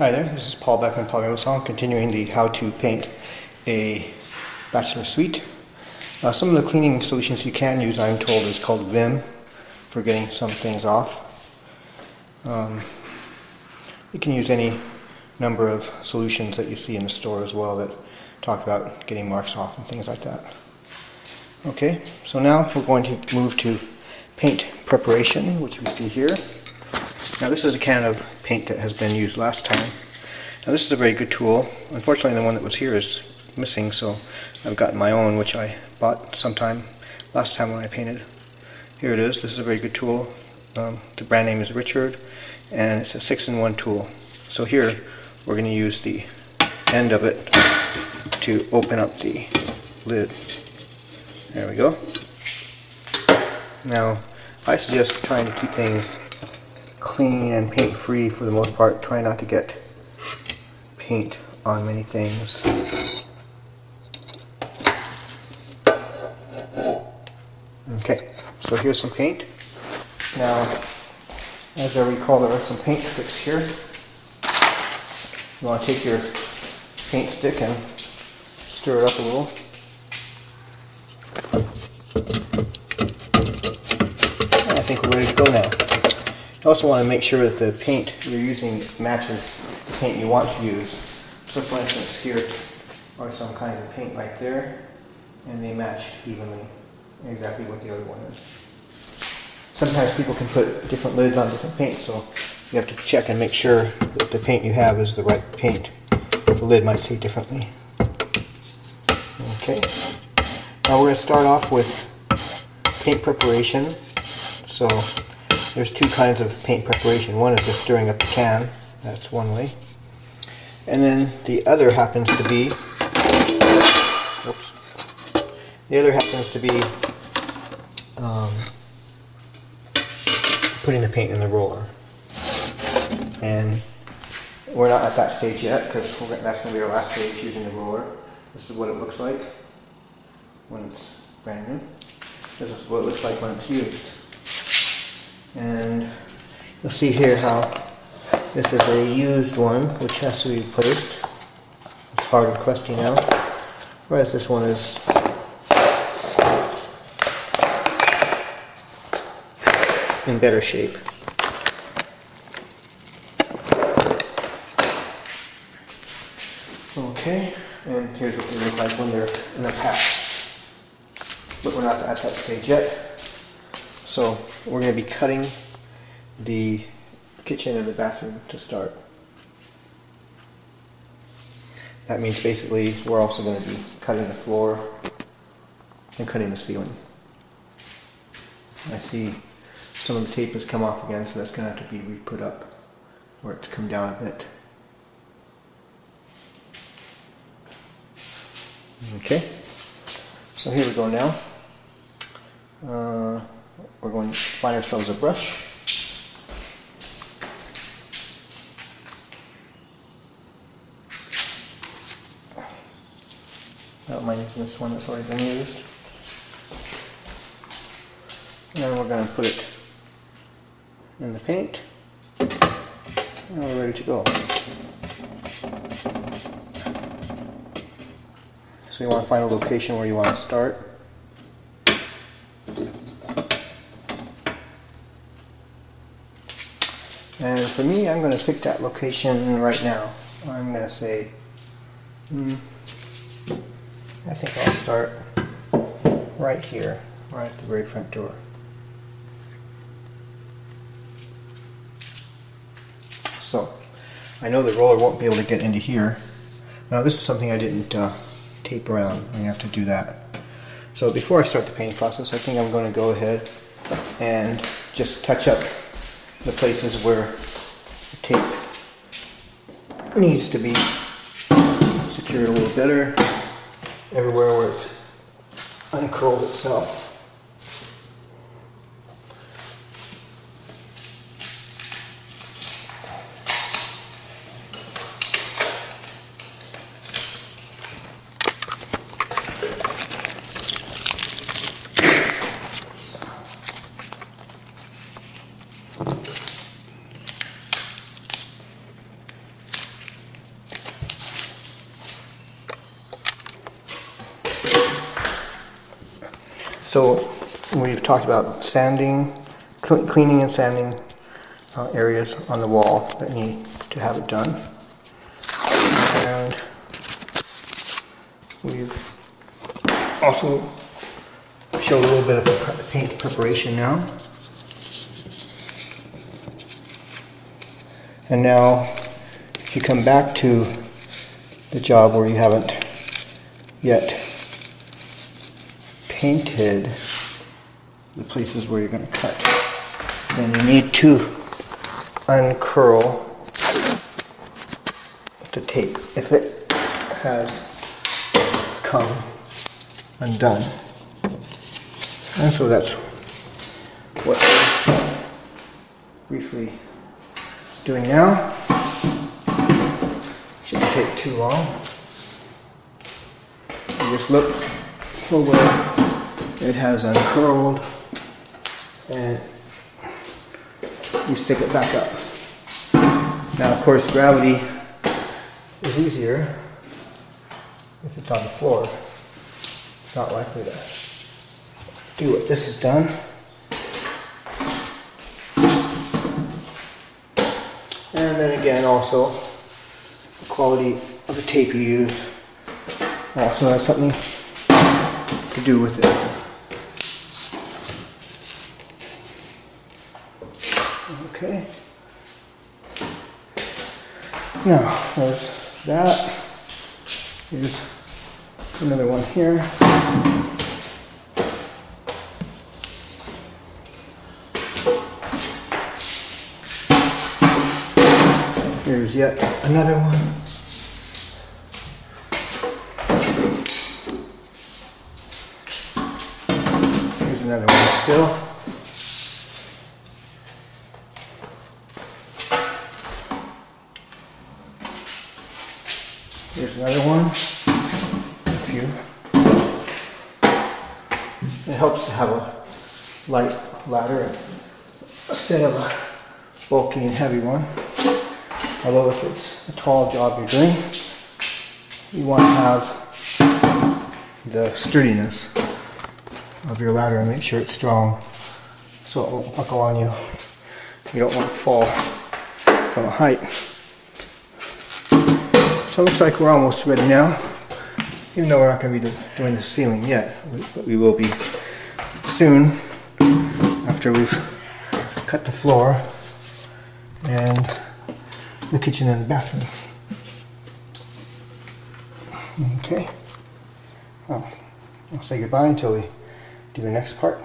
Hi there, this is Paul Beckman, continuing the How to Paint a Bachelor Suite. Some of the cleaning solutions you can use, I'm told, is called Vim for getting some things off. You can use any number of solutions that you see in the store as well that talk about getting marks off and things like that. Okay, so now we're going to move to paint preparation, which we see here. Now this is a can of paint that has been used last time. Now this is a very good tool. Unfortunately the one that was here is missing, so I've gotten my own, which I bought sometime last time when I painted. Here it is. This is a very good tool. The brand name is Richard, and it's a 6-in-1 tool. So here we're going to use the end of it to open up the lid. There we go. Now I suggest trying to keep things clean and paint free for the most part. Try not to get paint on many things. Okay, so here's some paint. Now, as I recall, there are some paint sticks here. You want to take your paint stick and stir it up a little. And I think we're ready to go now. You also want to make sure that the paint you're using matches the paint you want to use. So for instance, here are some kinds of paint right there, and they match evenly exactly what the other one is. Sometimes people can put different lids on different paints, so you have to check and make sure that the paint you have is the right paint. The lid might say differently. Okay, now we're going to start off with paint preparation. So there's two kinds of paint preparation. One is just stirring up the can. That's one way. And then the other happens to be, putting the paint in the roller. And we're not at that stage yet, because that's going to be our last stage, using the roller. This is what it looks like when it's brand new. This is what it looks like when it's used. And you'll see here how this is a used one, which has to be replaced. It's hard and crusty now, whereas this one is in better shape. Okay, and here's what they look like when they're in a pack. But we're not at that stage yet. So we're going to be cutting the kitchen and the bathroom to start. That means basically we're also going to be cutting the floor and cutting the ceiling. I see some of the tape has come off again, so that's going to have to be re-put up where it's come down a bit. Okay, so here we go now. We're going to find ourselves a brush. I don't mind using this one that's already been used. And we're going to put it in the paint. And we're ready to go. So you want to find a location where you want to start. And for me, I'm going to pick that location right now. I'm going to say, I think I'll start right here, right at the very front door. So, I know the roller won't be able to get into here. Now this is something I didn't tape around. I'm going to have to do that. So before I start the painting process, I think I'm going to go ahead and just touch up the places where the tape needs to be secured a little better. Everywhere where it's uncurled itself. So we've talked about sanding, cleaning and sanding areas on the wall that need to have it done. And we've also showed a little bit of paint preparation now. And now, if you come back to the job where you haven't yet painted the places where you're going to cut, then you need to uncurl the tape if it has come undone. And so that's what we're briefly doing now. Shouldn't take too long. You just look for where it has uncurled and you stick it back up. Now, of course, gravity is easier if it's on the floor. It's not likely to do what this has done. And then again, also, the quality of the tape you use also has something to do with it. Okay. Now, there's that. Here's another one here. Here's yet another one. Here's another one still. Here's another one. A few. It helps to have a light ladder instead of a bulky and heavy one. Although if it's a tall job you're doing, you want to have the sturdiness of your ladder and make sure it's strong so it won't buckle on you. You don't want to fall from a height. So it looks like we're almost ready now, even though we're not going to be doing the ceiling yet, but we will be soon after we've cut the floor and the kitchen and the bathroom. Okay. Well, I'll say goodbye until we do the next part.